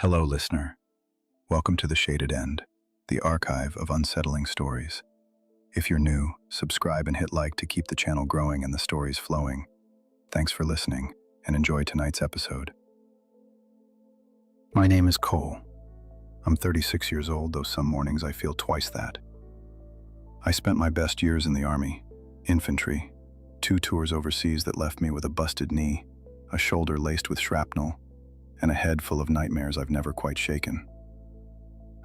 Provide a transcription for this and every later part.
Hello, listener. Welcome to The Shaded End, the archive of unsettling stories. If you're new, subscribe and hit like to keep the channel growing and the stories flowing. Thanks for listening, and enjoy tonight's episode. My name is Cole. I'm 36 years old, though some mornings I feel twice that. I spent my best years in the Army, infantry, 2 tours overseas that left me with a busted knee, a shoulder laced with shrapnel, and a head full of nightmares I've never quite shaken.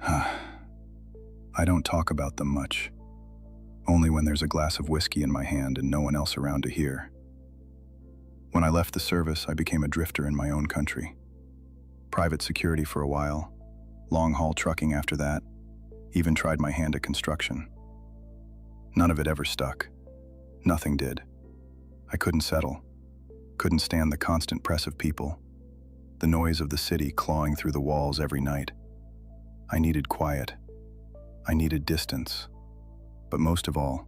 I don't talk about them much, only when there's a glass of whiskey in my hand and no one else around to hear. When I left the service, I became a drifter in my own country. Private security for a while, long-haul trucking after that, even tried my hand at construction. None of it ever stuck. Nothing did. I couldn't settle, couldn't stand the constant press of people, the noise of the city clawing through the walls every night. I needed quiet. I needed distance. But most of all,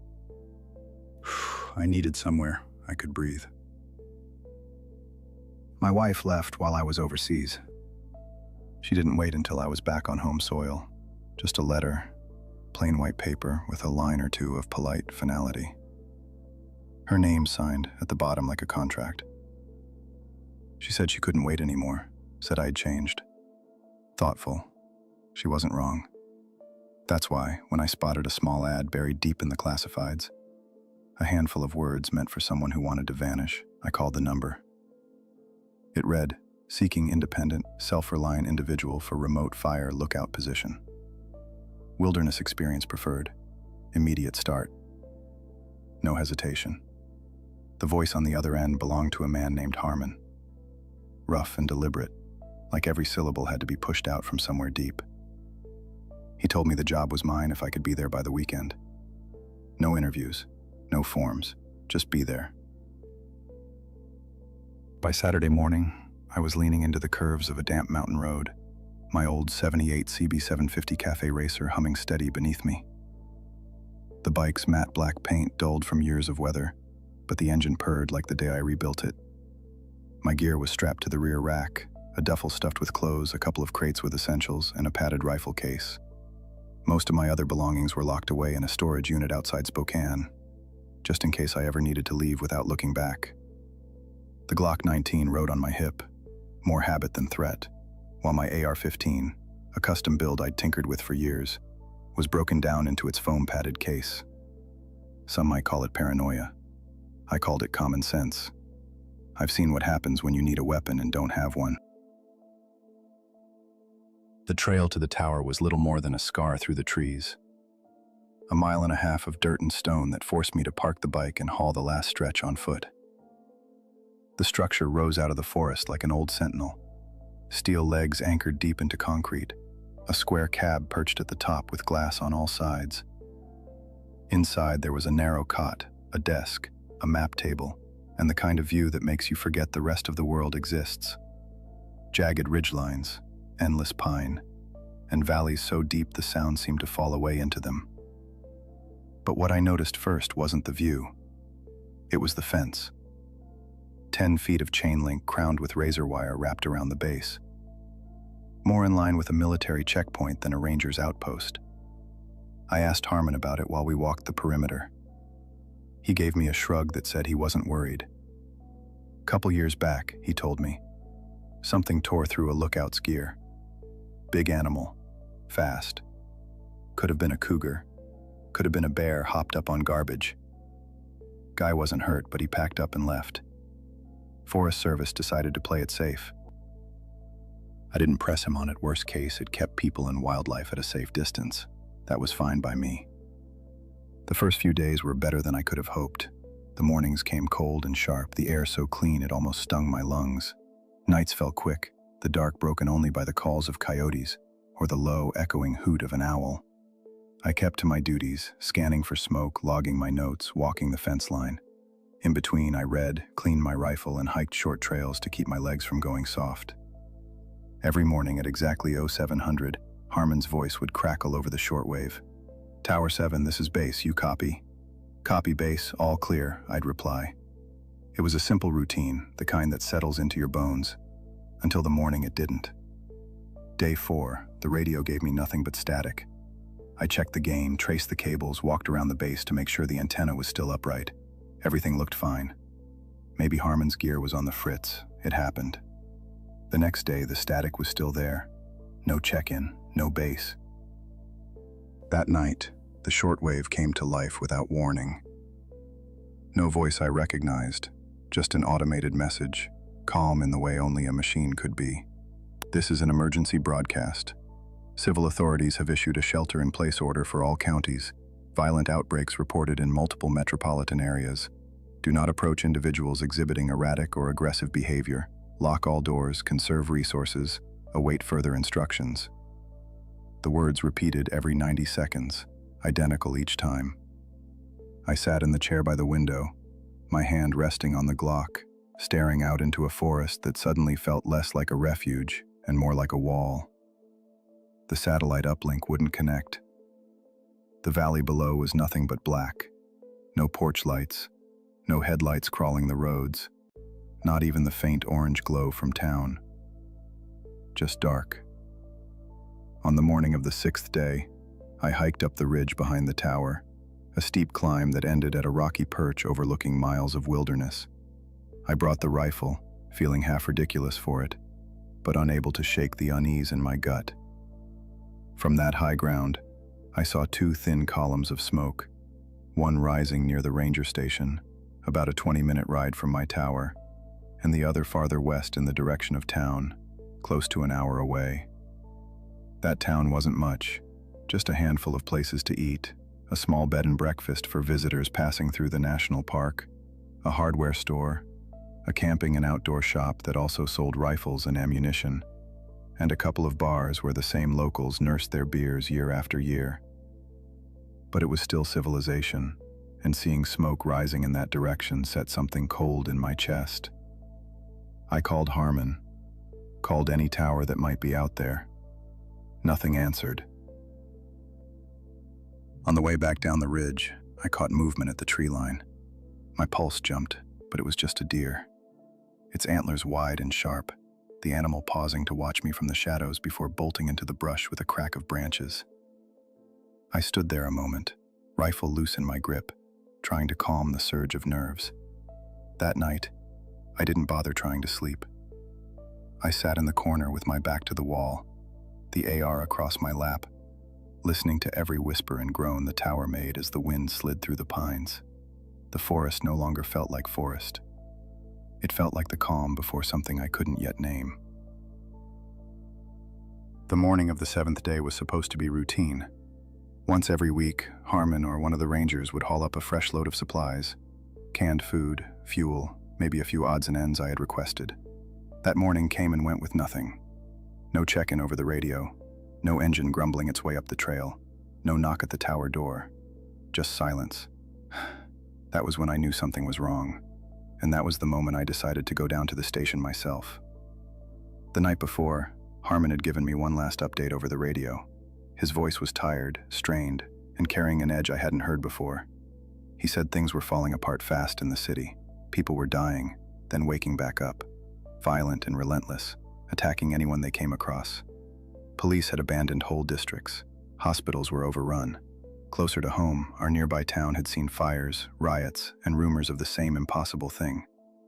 I needed somewhere I could breathe. My wife left while I was overseas. She didn't wait until I was back on home soil. Just a letter, plain white paper with a line or two of polite finality. Her name signed at the bottom like a contract. She said she couldn't wait anymore, said I'd changed. Thoughtful. She wasn't wrong. That's why, when I spotted a small ad buried deep in the classifieds, a handful of words meant for someone who wanted to vanish, I called the number. It read, "Seeking independent, self-reliant individual for remote fire lookout position. Wilderness experience preferred. Immediate start." No hesitation. The voice on the other end belonged to a man named Harmon. Rough and deliberate, like every syllable had to be pushed out from somewhere deep. He told me the job was mine if I could be there by the weekend. No interviews, no forms, just be there. By Saturday morning, I was leaning into the curves of a damp mountain road, my old 78 CB750 Cafe Racer humming steady beneath me. The bike's matte black paint dulled from years of weather, but the engine purred like the day I rebuilt it. My gear was strapped to the rear rack, a duffel stuffed with clothes, a couple of crates with essentials, and a padded rifle case. Most of my other belongings were locked away in a storage unit outside Spokane, just in case I ever needed to leave without looking back. The Glock 19 rode on my hip, more habit than threat, while my AR-15, a custom build I'd tinkered with for years, was broken down into its foam-padded case. Some might call it paranoia. I called it common sense. I've seen what happens when you need a weapon and don't have one. The trail to the tower was little more than a scar through the trees. 1.5 miles of dirt and stone that forced me to park the bike and haul the last stretch on foot. The structure rose out of the forest like an old sentinel, steel legs anchored deep into concrete, a square cab perched at the top with glass on all sides. Inside there was a narrow cot, a desk, a map table, and the kind of view that makes you forget the rest of the world exists. Jagged ridgelines, endless pine, and valleys so deep the sound seemed to fall away into them. But what I noticed first wasn't the view. It was the fence. 10 feet of chain link crowned with razor wire wrapped around the base. More in line with a military checkpoint than a ranger's outpost. I asked Harmon about it while we walked the perimeter. He gave me a shrug that said he wasn't worried. Couple years back, he told me, something tore through a lookout's gear. Big animal, fast. Could have been a cougar, could have been a bear hopped up on garbage. Guy wasn't hurt, but he packed up and left. Forest Service decided to play it safe. I didn't press him on it. Worst case, it kept people and wildlife at a safe distance. That was fine by me. The first few days were better than I could have hoped. The mornings came cold and sharp, the air so clean it almost stung my lungs. Nights fell quick, the dark broken only by the calls of coyotes or the low, echoing hoot of an owl. I kept to my duties, scanning for smoke, logging my notes, walking the fence line. In between, I read, cleaned my rifle, and hiked short trails to keep my legs from going soft. Every morning at exactly 0700, Harmon's voice would crackle over the shortwave. "Tower 7, this is base, you copy?" "Copy base, all clear," I'd reply. It was a simple routine, the kind that settles into your bones. Until the morning it didn't. Day 4, the radio gave me nothing but static. I checked the gain, traced the cables, walked around the base to make sure the antenna was still upright. Everything looked fine. Maybe Harmon's gear was on the fritz. It happened. The next day, the static was still there. No check-in, no base. That night, the shortwave came to life without warning. No voice I recognized, just an automated message, calm in the way only a machine could be. This is an emergency broadcast. Civil authorities have issued a shelter-in-place order for all counties. Violent outbreaks reported in multiple metropolitan areas. Do not approach individuals exhibiting erratic or aggressive behavior. Lock all doors, conserve resources, await further instructions. The words repeated every 90 seconds, identical each time. I sat in the chair by the window, my hand resting on the Glock, staring out into a forest that suddenly felt less like a refuge and more like a wall. The satellite uplink wouldn't connect. The valley below was nothing but black. No porch lights, no headlights crawling the roads, not even the faint orange glow from town. Just dark. On the morning of the 6th day, I hiked up the ridge behind the tower, a steep climb that ended at a rocky perch overlooking miles of wilderness. I brought the rifle, feeling half ridiculous for it, but unable to shake the unease in my gut. From that high ground, I saw 2 thin columns of smoke, one rising near the ranger station, about a 20-minute ride from my tower, and the other farther west in the direction of town, close to an hour away. That town wasn't much, just a handful of places to eat, a small bed and breakfast for visitors passing through the national park, a hardware store, a camping and outdoor shop that also sold rifles and ammunition, and a couple of bars where the same locals nursed their beers year after year. But it was still civilization, and seeing smoke rising in that direction set something cold in my chest. I called Harmon, called any tower that might be out there. Nothing answered. On the way back down the ridge, I caught movement at the tree line. My pulse jumped, but it was just a deer. Its antlers wide and sharp, the animal pausing to watch me from the shadows before bolting into the brush with a crack of branches. I stood there a moment, rifle loose in my grip, trying to calm the surge of nerves. That night, I didn't bother trying to sleep. I sat in the corner with my back to the wall, the AR across my lap, listening to every whisper and groan the tower made as the wind slid through the pines. The forest no longer felt like forest. It felt like the calm before something I couldn't yet name. The morning of the 7th day was supposed to be routine. Once every week, Harmon or one of the rangers would haul up a fresh load of supplies, canned food, fuel, maybe a few odds and ends I had requested. That morning came and went with nothing. No check-in over the radio, no engine grumbling its way up the trail, no knock at the tower door, just silence. That was when I knew something was wrong. And that was the moment I decided to go down to the station myself. The night before, Harmon had given me one last update over the radio. His voice was tired, strained, and carrying an edge I hadn't heard before. He said things were falling apart fast in the city. People were dying, then waking back up, violent and relentless, attacking anyone they came across. Police had abandoned whole districts. Hospitals were overrun. Closer to home, our nearby town had seen fires, riots, and rumors of the same impossible thing,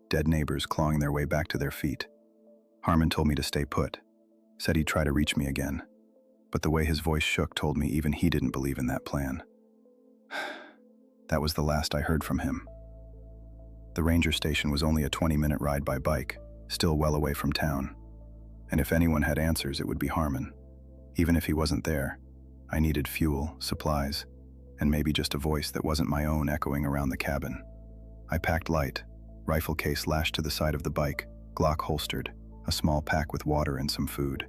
dead neighbors clawing their way back to their feet. Harmon told me to stay put, said he'd try to reach me again, but the way his voice shook told me even he didn't believe in that plan. That was the last I heard from him. The ranger station was only a 20-minute ride by bike, still well away from town, and if anyone had answers, it would be Harmon. Even if he wasn't there, I needed fuel, supplies, and maybe just a voice that wasn't my own echoing around the cabin. I packed light, rifle case lashed to the side of the bike, Glock holstered, a small pack with water and some food.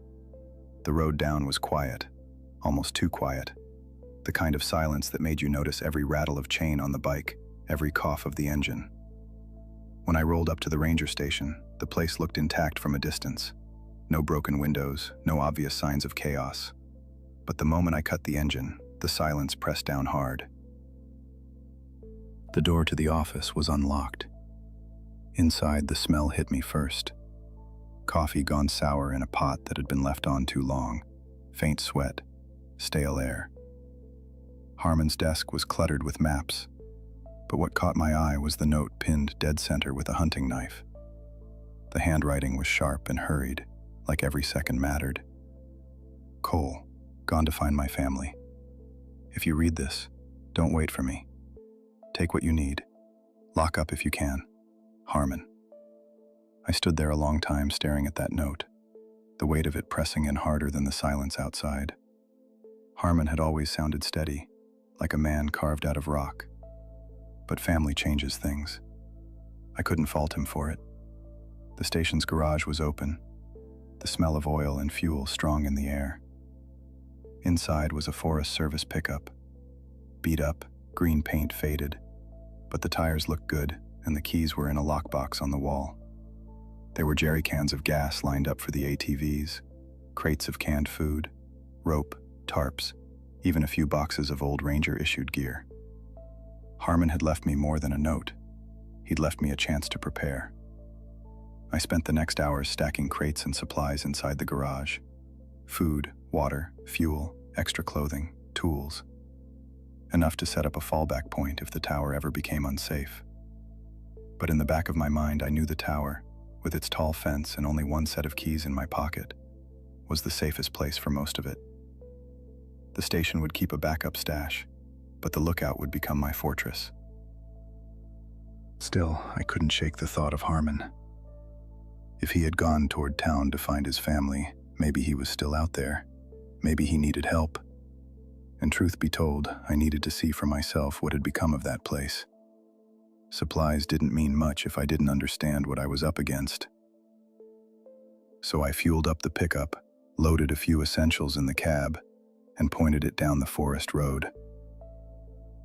The road down was quiet, almost too quiet. The kind of silence that made you notice every rattle of chain on the bike, every cough of the engine. When I rolled up to the ranger station, the place looked intact from a distance. No broken windows, no obvious signs of chaos. But the moment I cut the engine, the silence pressed down hard. The door to the office was unlocked. Inside, the smell hit me first. Coffee gone sour in a pot that had been left on too long, faint sweat, stale air. Harmon's desk was cluttered with maps, but what caught my eye was the note pinned dead center with a hunting knife. The handwriting was sharp and hurried, like every second mattered. Cole, gone to find my family. If you read this, don't wait for me. Take what you need. Lock up if you can. Harmon. I stood there a long time staring at that note, the weight of it pressing in harder than the silence outside. Harmon had always sounded steady, like a man carved out of rock. But family changes things. I couldn't fault him for it. The station's garage was open, the smell of oil and fuel strong in the air. Inside was a Forest Service pickup. Beat up, green paint faded, but the tires looked good and the keys were in a lockbox on the wall. There were jerry cans of gas lined up for the ATVs, crates of canned food, rope, tarps, even a few boxes of old Ranger-issued gear. Harmon had left me more than a note. He'd left me a chance to prepare. I spent the next hours stacking crates and supplies inside the garage. Food, water, fuel, extra clothing, tools. Enough to set up a fallback point if the tower ever became unsafe. But in the back of my mind, I knew the tower, with its tall fence and only one set of keys in my pocket, was the safest place for most of it. The station would keep a backup stash, but the lookout would become my fortress. Still, I couldn't shake the thought of Harmon. If he had gone toward town to find his family, maybe he was still out there. Maybe he needed help. And truth be told, I needed to see for myself what had become of that place. Supplies didn't mean much if I didn't understand what I was up against. So I fueled up the pickup, loaded a few essentials in the cab, and pointed it down the forest road.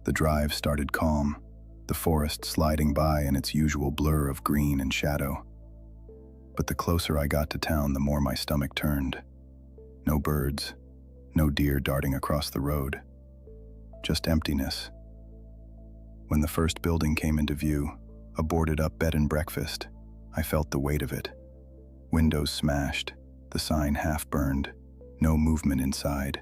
The drive started calm, the forest sliding by in its usual blur of green and shadow. But the closer I got to town, the more my stomach turned. No birds, no deer darting across the road, just emptiness. When the first building came into view, a boarded-up bed and breakfast, I felt the weight of it. Windows smashed, the sign half burned, no movement inside.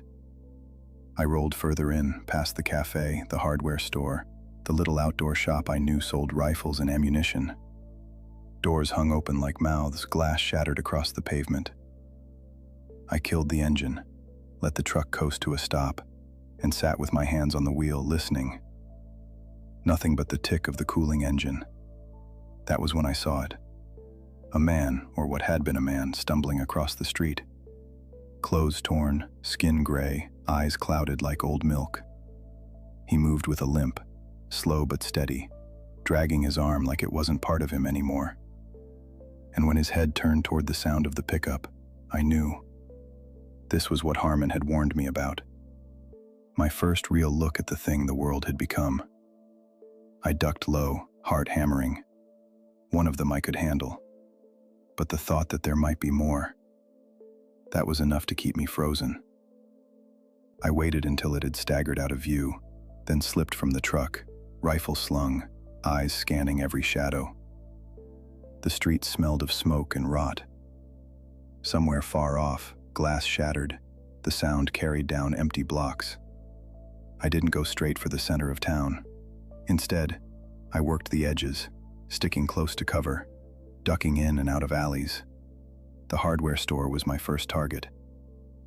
I rolled further in, past the cafe, the hardware store, the little outdoor shop I knew sold rifles and ammunition. Doors hung open like mouths, glass shattered across the pavement. I killed the engine, let the truck coast to a stop, and sat with my hands on the wheel, listening. Nothing but the tick of the cooling engine. That was when I saw it. A man, or what had been a man, stumbling across the street. Clothes torn, skin gray, eyes clouded like old milk. He moved with a limp, slow but steady, dragging his arm like it wasn't part of him anymore. And when his head turned toward the sound of the pickup, I knew. This was what Harmon had warned me about. My first real look at the thing the world had become. I ducked low, heart hammering. One of them I could handle. But the thought that there might be more, that was enough to keep me frozen. I waited until it had staggered out of view, then slipped from the truck, rifle slung, eyes scanning every shadow. The street smelled of smoke and rot. Somewhere far off, glass shattered, the sound carried down empty blocks. I didn't go straight for the center of town. Instead, I worked the edges, sticking close to cover, ducking in and out of alleys. The hardware store was my first target.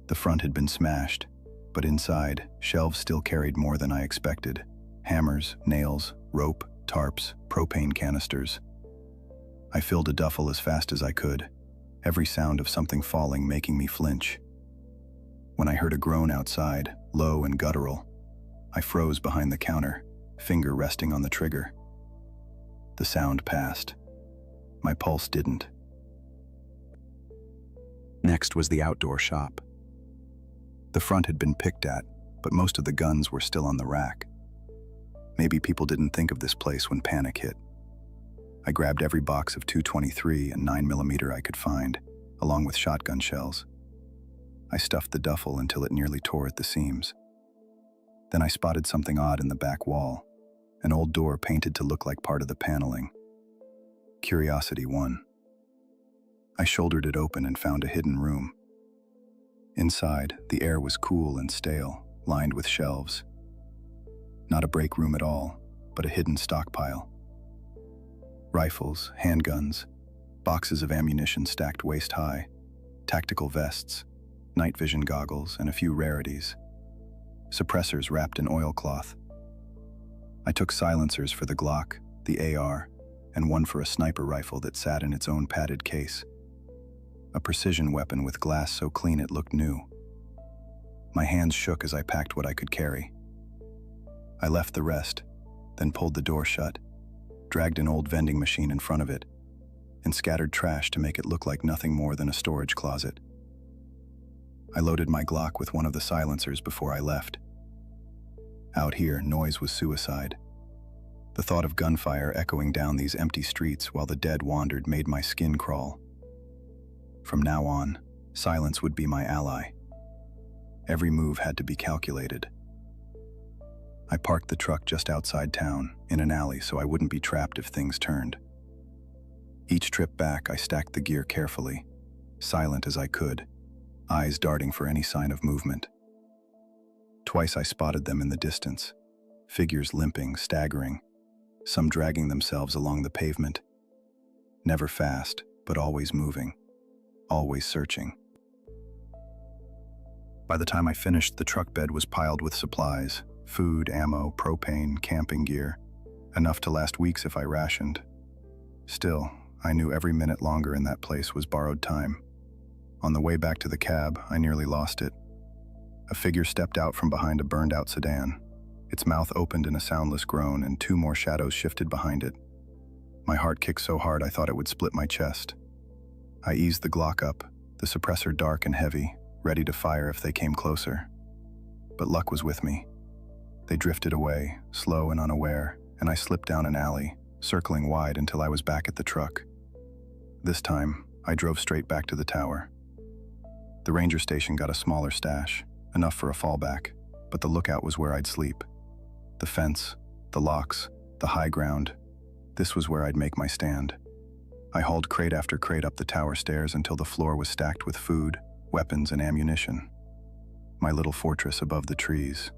The front had been smashed, but inside, shelves still carried more than I expected. Hammers, nails, rope, tarps, propane canisters. I filled a duffel as fast as I could, every sound of something falling making me flinch. When I heard a groan outside, low and guttural, I froze behind the counter, finger resting on the trigger. The sound passed. My pulse didn't. Next was the outdoor shop. The front had been picked at, but most of the guns were still on the rack. Maybe people didn't think of this place when panic hit. I grabbed every box of .223 and 9mm I could find, along with shotgun shells. I stuffed the duffel until it nearly tore at the seams. Then I spotted something odd in the back wall, an old door painted to look like part of the paneling. Curiosity won. I shouldered it open and found a hidden room. Inside, the air was cool and stale, lined with shelves. Not a break room at all, but a hidden stockpile. Rifles, handguns, boxes of ammunition stacked waist-high, tactical vests, night vision goggles, and a few rarities. Suppressors wrapped in oilcloth. I took silencers for the Glock, the AR, and one for a sniper rifle that sat in its own padded case. A precision weapon with glass so clean it looked new. My hands shook as I packed what I could carry. I left the rest, then pulled the door shut, dragged an old vending machine in front of it, and scattered trash to make it look like nothing more than a storage closet. I loaded my Glock with one of the silencers before I left. Out here, noise was suicide. The thought of gunfire echoing down these empty streets while the dead wandered made my skin crawl. From now on, silence would be my ally. Every move had to be calculated. I parked the truck just outside town, in an alley, so I wouldn't be trapped if things turned. Each trip back, I stacked the gear carefully, silent as I could, eyes darting for any sign of movement. Twice I spotted them in the distance, figures limping, staggering, some dragging themselves along the pavement. Never fast, but always moving, always searching. By the time I finished, the truck bed was piled with supplies, food, ammo, propane, camping gear, enough to last weeks if I rationed. Still, I knew every minute longer in that place was borrowed time. On the way back to the cab, I nearly lost it. A figure stepped out from behind a burned-out sedan. Its mouth opened in a soundless groan, and two more shadows shifted behind it. My heart kicked so hard I thought it would split my chest. I eased the Glock up, the suppressor dark and heavy, ready to fire if they came closer. But luck was with me. They drifted away, slow and unaware, and I slipped down an alley, circling wide until I was back at the truck. This time, I drove straight back to the tower. The ranger station got a smaller stash, enough for a fallback, but the lookout was where I'd sleep. The fence, the locks, the high ground. This was where I'd make my stand. I hauled crate after crate up the tower stairs until the floor was stacked with food, weapons, and ammunition. My little fortress above the trees.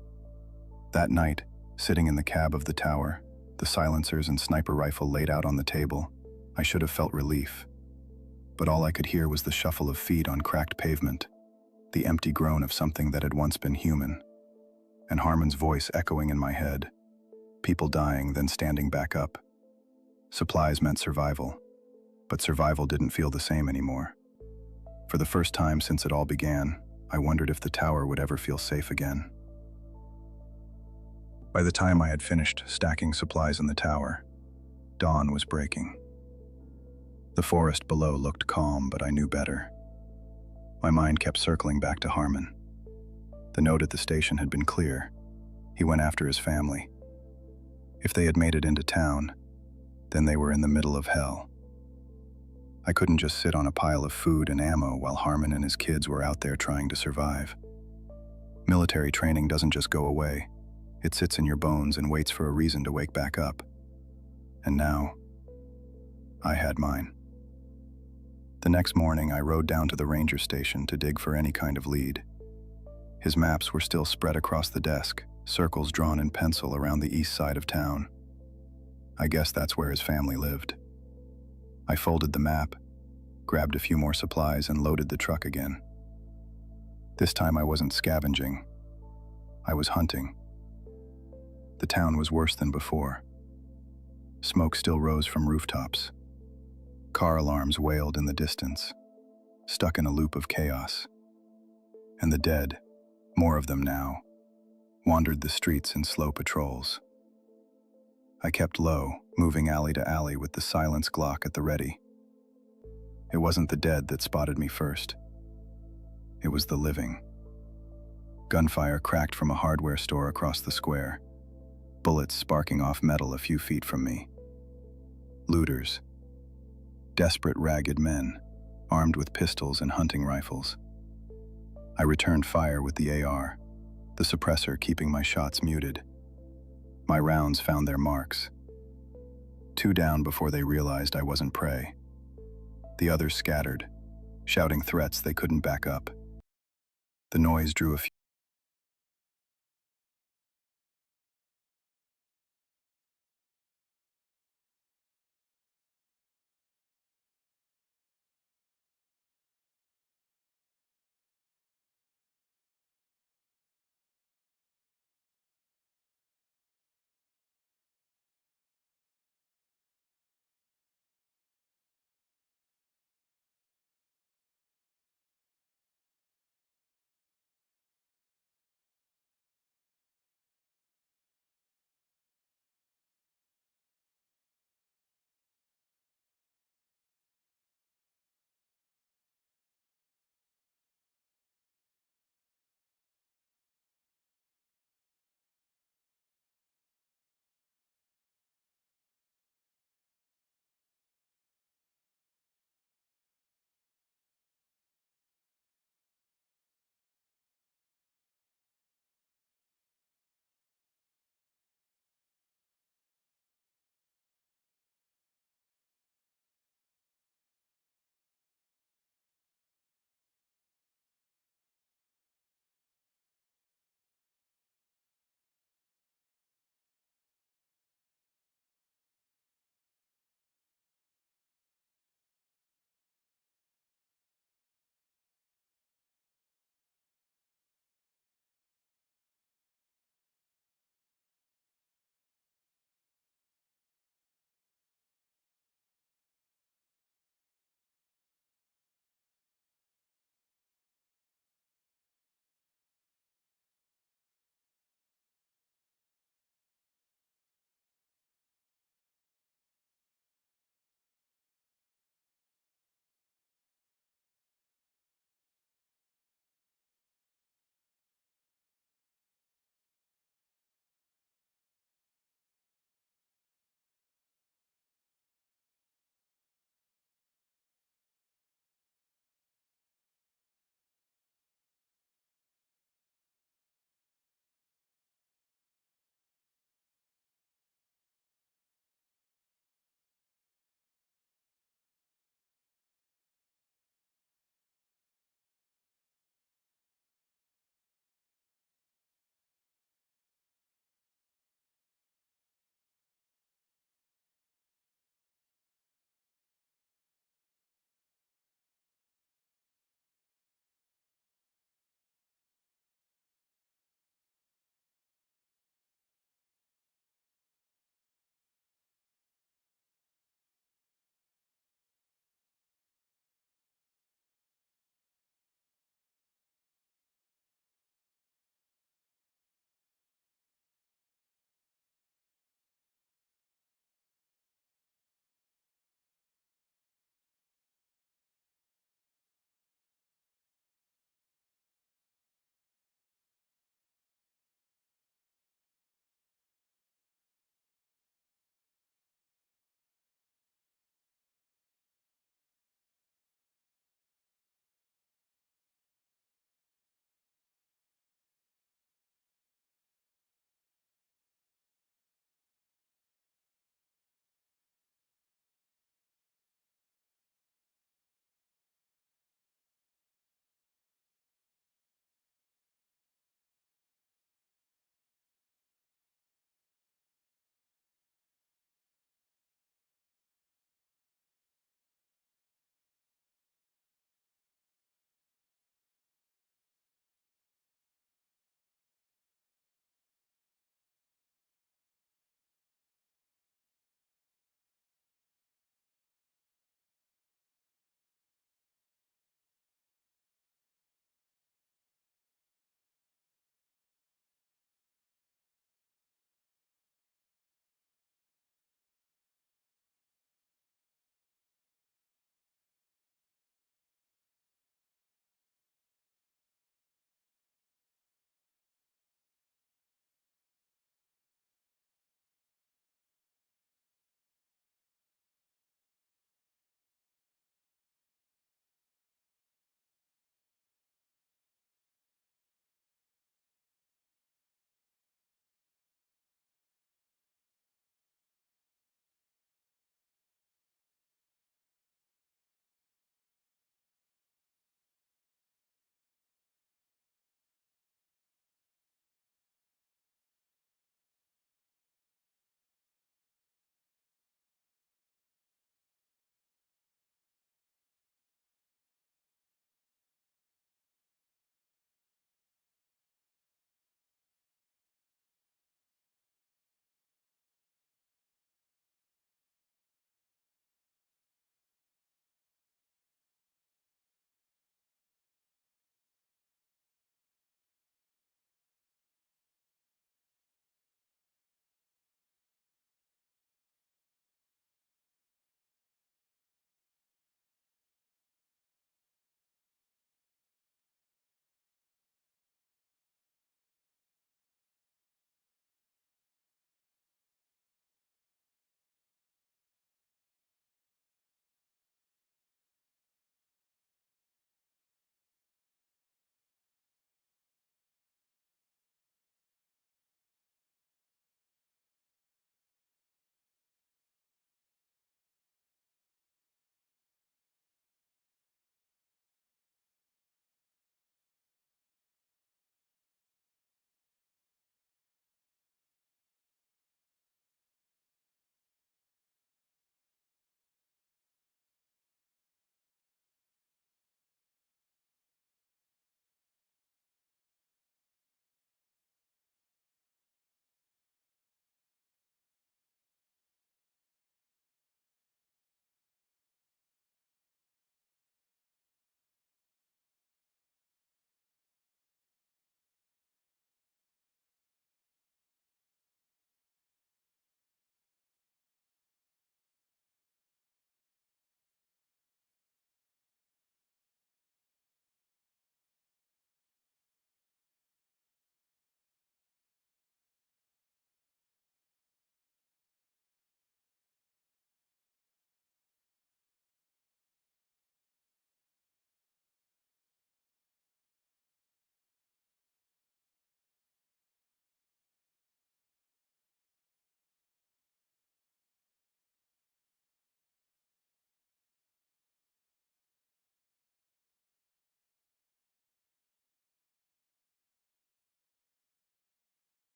That night, sitting in the cab of the tower, the silencers and sniper rifle laid out on the table, I should have felt relief. But all I could hear was the shuffle of feet on cracked pavement, the empty groan of something that had once been human, and Harmon's voice echoing in my head. People dying, then standing back up. Supplies meant survival, but survival didn't feel the same anymore. For the first time since it all began, I wondered if the tower would ever feel safe again. By the time I had finished stacking supplies in the tower, dawn was breaking. The forest below looked calm, but I knew better. My mind kept circling back to Harmon. The note at the station had been clear. He went after his family. If they had made it into town, then they were in the middle of hell. I couldn't just sit on a pile of food and ammo while Harmon and his kids were out there trying to survive. Military training doesn't just go away. It sits in your bones and waits for a reason to wake back up. And now, I had mine. The next morning, I rode down to the ranger station to dig for any kind of lead. His maps were still spread across the desk, circles drawn in pencil around the east side of town. I guess that's where his family lived. I folded the map, grabbed a few more supplies, and loaded the truck again. This time I wasn't scavenging. I was hunting. The town was worse than before. Smoke still rose from rooftops. Car alarms wailed in the distance, stuck in a loop of chaos. And the dead, more of them now, wandered the streets in slow patrols. I kept low, moving alley to alley with the silence Glock at the ready. It wasn't the dead that spotted me first. It was the living. Gunfire cracked from a hardware store across the square, bullets sparking off metal a few feet from me. Looters. Desperate, ragged men, armed with pistols and hunting rifles. I returned fire with the AR, the suppressor keeping my shots muted. My rounds found their marks. 2 down before they realized I wasn't prey. The others scattered, shouting threats they couldn't back up. The noise drew a few